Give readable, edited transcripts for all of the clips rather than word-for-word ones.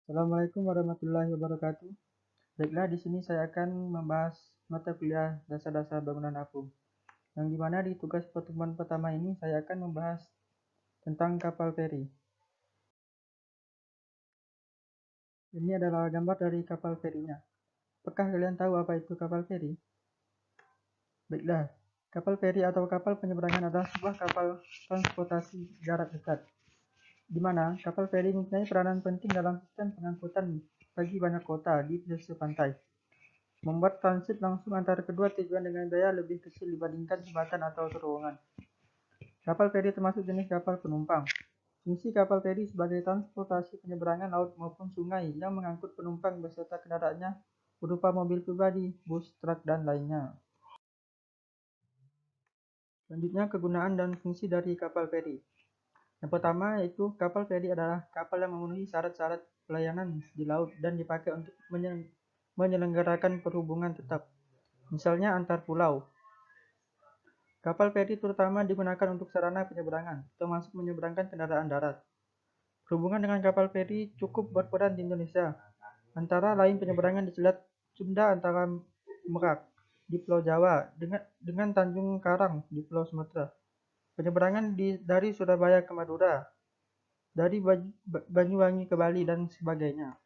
Assalamualaikum warahmatullahi wabarakatuh. Baiklah, di sini saya akan membahas mata kuliah dasar-dasar bangunan apung. Yang dimana di tugas pertemuan pertama ini saya akan membahas tentang kapal feri. Ini adalah gambar dari kapal ferinya. Apakah kalian tahu apa itu kapal feri? Baiklah, kapal feri atau kapal penyeberangan adalah sebuah kapal transportasi jarak dekat, di mana kapal feri mempunyai peranan penting dalam sistem pengangkutan bagi banyak kota di pesisir pantai. Membuat transit langsung antara kedua tujuan dengan biaya lebih kecil dibandingkan jembatan atau terowongan. Kapal feri termasuk jenis kapal penumpang. Fungsi kapal feri sebagai transportasi penyeberangan laut maupun sungai yang mengangkut penumpang beserta kendaraannya berupa mobil pribadi, bus, truk, dan lainnya. Selanjutnya, kegunaan dan fungsi dari kapal feri. Yang pertama yaitu kapal feri adalah kapal yang memenuhi syarat-syarat pelayanan di laut dan dipakai untuk menyelenggarakan perhubungan tetap, misalnya antar pulau. Kapal feri terutama digunakan untuk sarana penyeberangan, termasuk menyeberangkan kendaraan darat. Berhubungan dengan kapal feri cukup berperan di Indonesia, antara lain penyeberangan di Selat Sunda antara Merak di Pulau Jawa dengan Tanjung Karang di Pulau Sumatera. Penyeberangan dari Surabaya ke Madura, dari Banyuwangi ke Bali, dan sebagainya.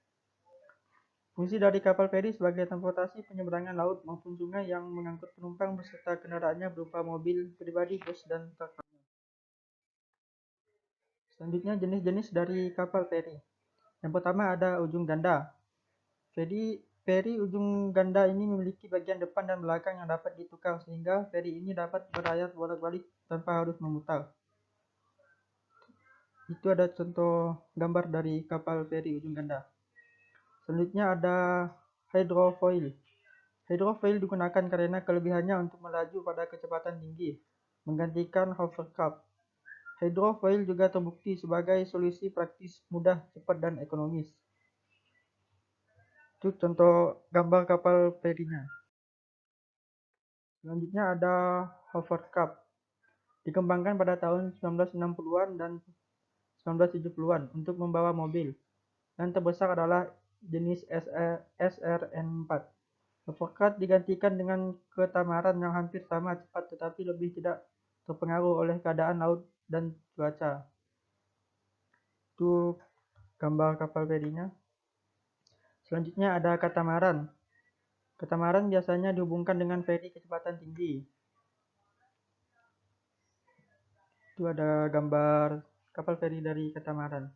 Fungsi dari kapal feri sebagai transportasi penyeberangan laut maupun sungai yang mengangkut penumpang beserta kendaraannya berupa mobil pribadi, bus, dan truk. Selanjutnya, jenis-jenis dari kapal feri. Yang pertama ada ujung ganda. Feri ujung ganda ini memiliki bagian depan dan belakang yang dapat ditukar sehingga feri ini dapat berlayar bolak-balik tanpa harus memutar. Itu ada contoh gambar dari kapal feri ujung ganda. Selanjutnya ada hydrofoil. Hydrofoil digunakan karena kelebihannya untuk melaju pada kecepatan tinggi, menggantikan hovercraft. Hydrofoil juga terbukti sebagai solusi praktis, mudah, cepat, dan ekonomis. Itu contoh gambar kapal ferinya. Selanjutnya ada hovercraft. Dikembangkan pada tahun 1960-an dan 1970-an untuk membawa mobil. Dan terbesar adalah jenis SRN-4. Hovercraft digantikan dengan katamaran yang hampir sama cepat tetapi lebih tidak terpengaruh oleh keadaan laut dan cuaca. Itu gambar kapal ferinya. Selanjutnya ada katamaran. Katamaran biasanya dihubungkan dengan feri kecepatan tinggi. Itu ada gambar kapal feri dari katamaran.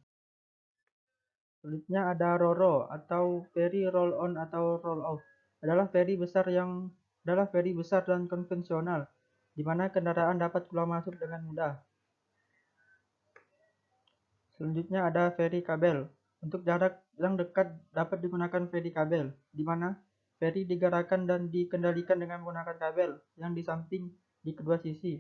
Selanjutnya ada RoRo atau feri roll on atau roll off. Adalah feri besar dan konvensional, di mana kendaraan dapat keluar masuk dengan mudah. Selanjutnya ada feri kabel. Untuk jarak yang dekat dapat digunakan feri kabel, di mana feri digerakkan dan dikendalikan dengan menggunakan kabel yang di samping di kedua sisi.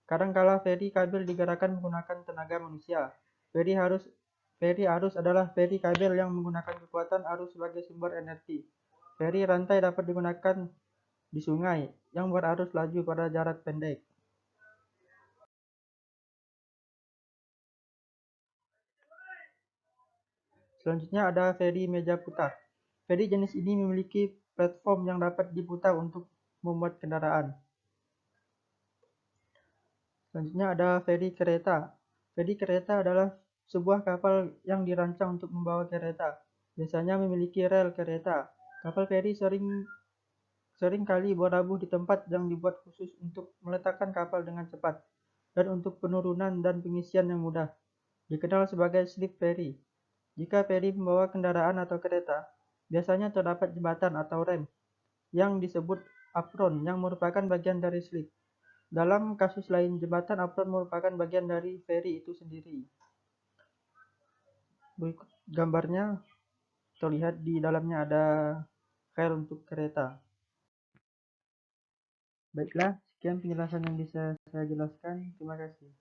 Kadangkala feri kabel digerakkan menggunakan tenaga manusia. Feri arus adalah feri kabel yang menggunakan kekuatan arus sebagai sumber energi. Feri rantai dapat digunakan di sungai yang berarus laju pada jarak pendek. Selanjutnya ada feri meja putar. Feri jenis ini memiliki platform yang dapat diputar untuk memuat kendaraan. Selanjutnya ada feri kereta. Feri kereta adalah sebuah kapal yang dirancang untuk membawa kereta. Biasanya memiliki rel kereta. Kapal feri sering kali berlabuh di tempat yang dibuat khusus untuk meletakkan kapal dengan cepat dan untuk penurunan dan pengisian yang mudah. Dikenal sebagai slip ferry. Jika feri membawa kendaraan atau kereta, biasanya terdapat jembatan atau rem yang disebut apron yang merupakan bagian dari slip. Dalam kasus lain, jembatan apron merupakan bagian dari feri itu sendiri. Berikut gambarnya terlihat di dalamnya ada rel untuk kereta. Baiklah, sekian penjelasan yang bisa saya jelaskan. Terima kasih.